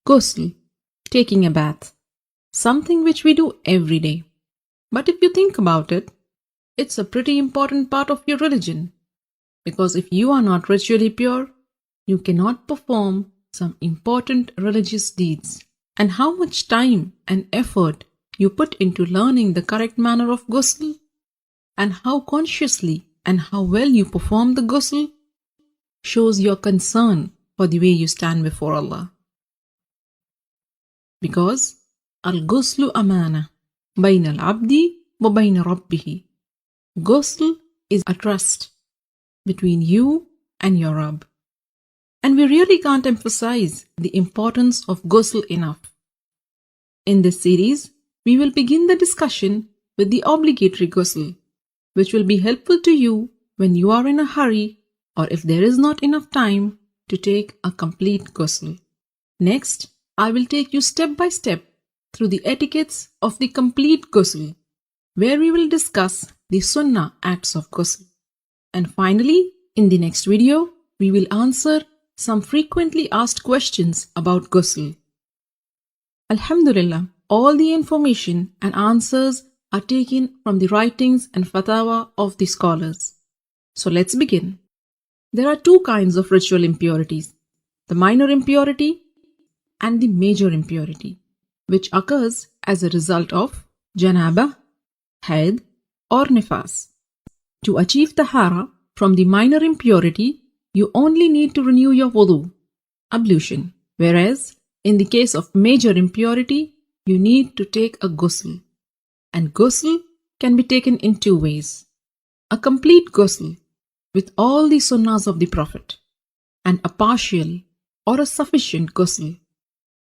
Ghusl, taking a bath, something which we do every day. But if you think about it, it's a pretty important part of your religion. Because if you are not ritually pure, you cannot perform some important religious deeds. And how much time and effort you put into learning the correct manner of ghusl, and how consciously and how well you perform the ghusl, shows your concern for the way you stand before Allah. Because al-ghuslu amana bayna al-abdi wa bayna rabbihi. Ghusl is a trust between you and your Rabb. And we really can't emphasize the importance of ghusl enough. In this series, we will begin the discussion with the obligatory ghusl, which will be helpful to you when you are in a hurry or if there is not enough time to take a complete ghusl. Next, I will take you step by step through the etiquettes of the complete ghusl, where we will discuss the sunnah acts of ghusl. And finally, in the next video, we will answer some frequently asked questions about ghusl. Alhamdulillah, all the information and answers are taken from the writings and fatwa of the scholars. So let's begin. There are two kinds of ritual impurities, the minor impurity and the major impurity, which occurs as a result of janabah, haid or nifas. To achieve tahara from the minor impurity, you only need to renew your wudu, ablution, whereas in the case of major impurity, you need to take a ghusl. And ghusl can be taken in two ways. A complete ghusl with all the sunnahs of the Prophet, and a partial or a sufficient ghusl,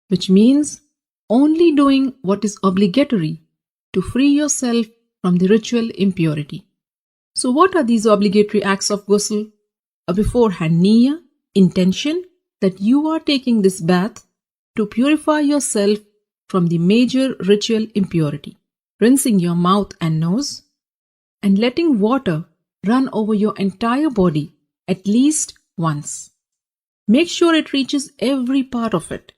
which means only doing what is obligatory to free yourself from the ritual impurity. So what are these obligatory acts of ghusl? A beforehand niyyah, intention that you are taking this bath to purify yourself from the major ritual impurity, rinsing your mouth and nose, and letting water run over your entire body at least once. Make sure it reaches every part of it,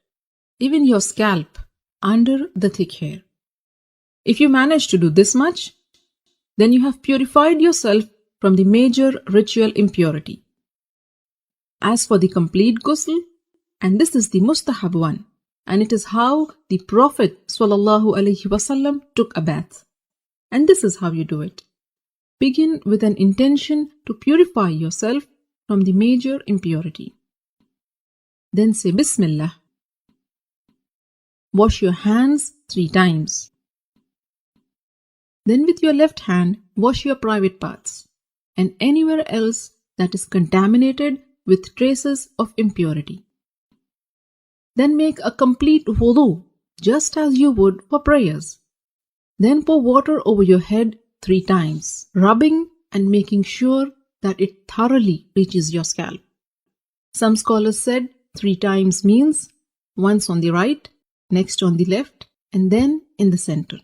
even your scalp under the thick hair. If you manage to do this much, then you have purified yourself from the major ritual impurity. As for the complete ghusl, and this is the mustahab one, and it is how the Prophet ﷺ took a bath. And this is how you do it. Begin with an intention to purify yourself from the major impurity. Then say Bismillah. Wash your hands 3 times. Then with your left hand, wash your private parts and anywhere else that is contaminated with traces of impurity. Then make a complete wudu, just as you would for prayers. Then pour water over your head 3 times, rubbing and making sure that it thoroughly reaches your scalp. Some scholars said 3 times means once on the right, next on the left, and then in the center.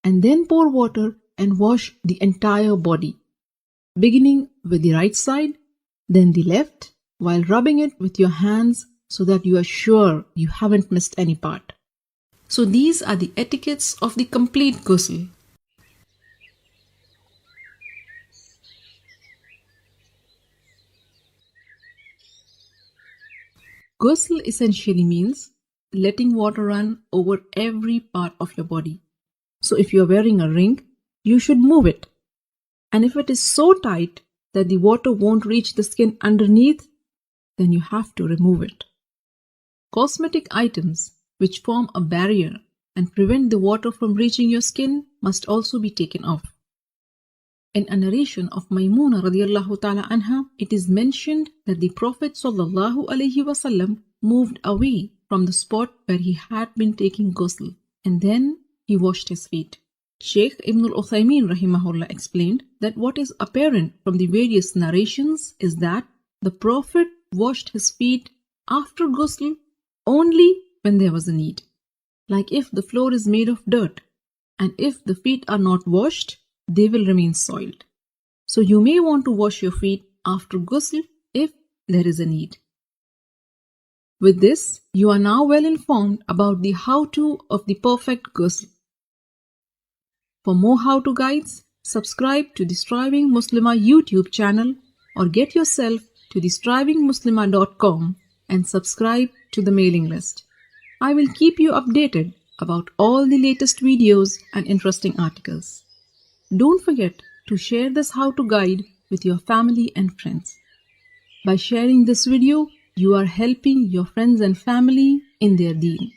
And then pour water and wash the entire body, beginning with the right side, then the left, while rubbing it with your hands so that you are sure you haven't missed any part. So these are the etiquettes of the complete ghusl. Ghusl essentially means letting water run over every part of your body. So if you are wearing a ring, you should move it. And if it is so tight that the water won't reach the skin underneath, then you have to remove it. Cosmetic items which form a barrier and prevent the water from reaching your skin must also be taken off. In a narration of Maymuna radiallahu ta'ala anha, it is mentioned that the Prophet sallallahu alaihi wasallam moved away from the spot where he had been taking ghusl, and then he washed his feet. Shaykh Ibn al-Uthaymin rahimahullah explained that what is apparent from the various narrations is that the Prophet washed his feet after ghusl only when there was a need. Like if the floor is made of dirt, and if the feet are not washed, they will remain soiled. So you may want to wash your feet after ghusl if there is a need. With this, you are now well informed about the how-to of the perfect ghusl. For more how-to guides, subscribe to the Striving Muslimah YouTube channel or get yourself to the strivingmuslimah.com and subscribe to the mailing list. I will keep you updated about all the latest videos and interesting articles. Don't forget to share this how-to guide with your family and friends. By sharing this video, you are helping your friends and family in their deen.